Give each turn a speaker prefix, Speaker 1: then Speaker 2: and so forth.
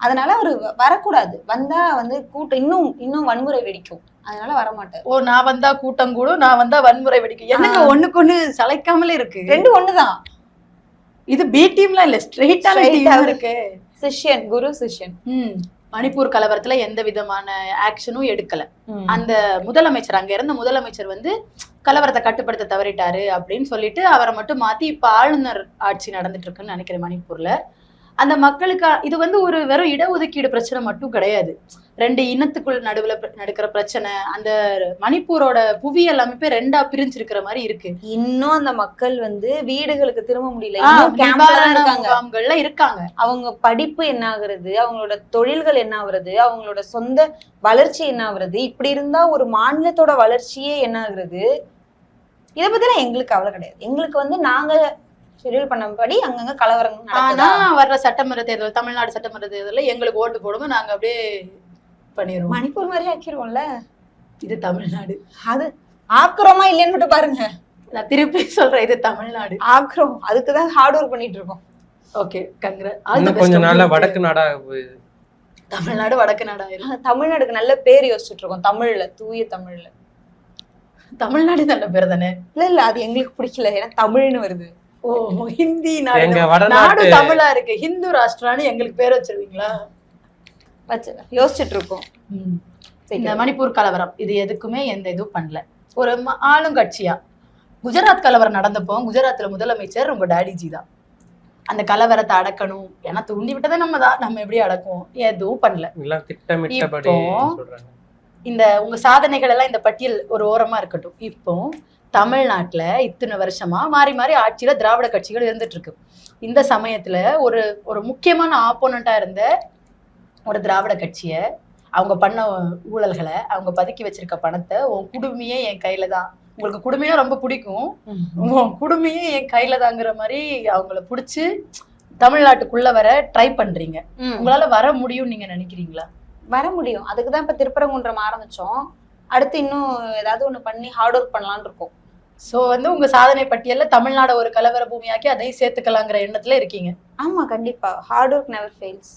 Speaker 1: அதனால அவரு வரக்கூடாது. வந்தா வந்து கூட்டம் இன்னும் இன்னும் வன்முறை வெடிக்கும். அதனால வரமாட்டாரு.
Speaker 2: ஓ, நான் வந்தா கூட்டம் கூடும், நான் வந்தா வன்முறை வெடிக்கும். என்னங்க ஒண்ணுக்கு ஒண்ணு சளைக்காமலே இருக்கு.
Speaker 1: ரெண்டு ஒண்ணுதான்.
Speaker 2: இது பி டீம்லாம் இல்ல, ஸ்ட்ரெயிட்டான டீம் இருக்கு.
Speaker 1: சிஷ்யன், குரு சிஷ்யன்.
Speaker 2: மணிப்பூர் கலவரத்துல எந்த விதமான ஆக்ஷனும் எடுக்கல. அந்த முதலமைச்சர், அங்க இருந்த முதலமைச்சர் வந்து கலவரத்தை கட்டுப்படுத்த தவறிட்டாரு அப்படின்னு சொல்லிட்டு அவரை மட்டும் மாத்தி இப்ப ஆளுநர் ஆட்சி நடந்துட்டு இருக்குன்னு நினைக்கிறேன் மணிப்பூர்ல. அந்த மக்களுக்கு இது வந்து ஒரு வெறும் இடஒதுக்கீடு பிரச்சனை மட்டும் கிடையாது. ரெண்டு இனத்துக்குள் நடுவுல நடக்கிற பிரச்சனை. அந்த மணிப்பூரோட புவியியல் அமைப்பே ரெண்டா பிரிஞ்சிருக்கிற மாதிரி இருக்கு.
Speaker 1: இன்னும் அந்த மக்கள் வந்து வீடுகளுக்கு திரும்ப முடியல,
Speaker 2: முகாம்கள்ல இருக்காங்க.
Speaker 1: அவங்க படிப்பு என்ன ஆகுறது, அவங்களோட தொழில்கள் என்ன ஆகுறது, அவங்களோட சொந்த வளர்ச்சி என்ன ஆகுறது, இப்படி இருந்தா ஒரு மாநிலத்தோட வளர்ச்சியே என்ன ஆகுறது. இதை பத்திலாம் எங்களுக்கு கவலை கிடையாது. எங்களுக்கு வந்து நாங்க ஷெட்யூல் பண்ணபடி அங்கங்க கலவரங்கள்.
Speaker 2: ஆனா வர்ற சட்டமன்ற தேர்தல், தமிழ்நாடு சட்டமன்ற தேர்தலில் எங்களுக்கு ஓட்டு போடுங்க, நாங்க அப்படியே பண்ணிடுவோம்.
Speaker 1: மணிப்பூர் மாதிரி ஆக்கிடுவோம்ல.
Speaker 2: இது தமிழ்நாடு.
Speaker 1: அது ஆக்குறோமா இல்லைன்னு மட்டும் பாருங்க.
Speaker 2: நான் திருப்பி சொல்றேன், இது தமிழ்நாடு.
Speaker 1: ஆக்குறோம், அதுக்குதான் ஹார்ட் ஒர்க் பண்ணிட்டு இருக்கோம்.
Speaker 2: ஓகே,
Speaker 3: கொஞ்ச நாள்ல வடக்கு நாடா
Speaker 2: தமிழ்நாடு வடக்கு நாடா.
Speaker 1: தமிழ்நாடுக்கு நல்ல பேர் யோசிச்சுட்டு இருக்கோம். தமிழ்ல, தூய தமிழ்ல.
Speaker 2: தமிழ்நாடு நல்ல பேர் தானே?
Speaker 1: இல்ல அது எங்களுக்கு பிடிக்கல, ஏன்னா தமிழ்னு வருது.
Speaker 2: ஓ, ஹிந்தி நாடு, நாடு தமிழா இருக்கு, ஹிந்து ராஷ்டிரான்னு எங்களுக்கு பேர் வச்சிருவீங்களா?
Speaker 1: யோசிச்சுட்டு இருக்கோம்.
Speaker 2: இந்த மணிப்பூர் கலவரம் இது எதுக்குமே எந்த இதுவும் பண்ணல. ஒரு ஆளுங்கட்சியா குஜராத் கலவரம் நடந்தப்போ குஜராத்ல முதலமைச்சர் உங்க டாடிஜி தான். அந்த கலவரத்தை அடக்கணும், ஏன்னா தூண்டி விட்டதை நம்ம தான், நம்ம எப்படி அடக்குவோம், எதுவும் பண்ணல. இப்போ இந்த உங்க சாதனைகள் எல்லாம் இந்த பட்டியல் ஒரு ஓரமா இருக்கட்டும். இப்போ தமிழ்நாட்டுல இத்தனை வருஷமா மாறி மாறி ஆட்சியில திராவிட கட்சிகள் இருந்துட்டு இருக்கு. இந்த சமயத்துல ஒரு ஒரு முக்கியமான ஆப்போனண்டா இருந்த ஒரு திராவிட கட்சிய, அவங்க பண்ண ஊழல்களை, அவங்க பதுக்கி வச்சிருக்க பணத்தை, உன் குடுமையே என் கையில தான், உங்களுக்கு குடுமையா ரொம்ப பிடிக்கும், உன் குடுமையே என் கையில தாங்கிற மாதிரி அவங்கள புடிச்சு தமிழ்நாட்டுக்குள்ள வர ட்ரை பண்றீங்க. உங்களால வர முடியும் நீங்க நினைக்கிறீங்களா?
Speaker 1: வர முடியும். அதுக்குதான் இப்ப திருப்பரங்குன்றம் ஆரம்பிச்சோம். அடுத்து இன்னும் ஏதாவது ஒண்ணு பண்ணி ஹார்ட் ஒர்க் பண்ணலாம்னு இருக்கோம்.
Speaker 2: சோ வந்து உங்க சாதனை பட்டியல்ல தமிழ்நாடு ஒரு கலவர பூமியாக்கி அதையும் சேர்த்துக்கலாங்கிற எண்ணத்துல இருக்கீங்க.
Speaker 1: ஆமா, கண்டிப்பா. Hard work never fails.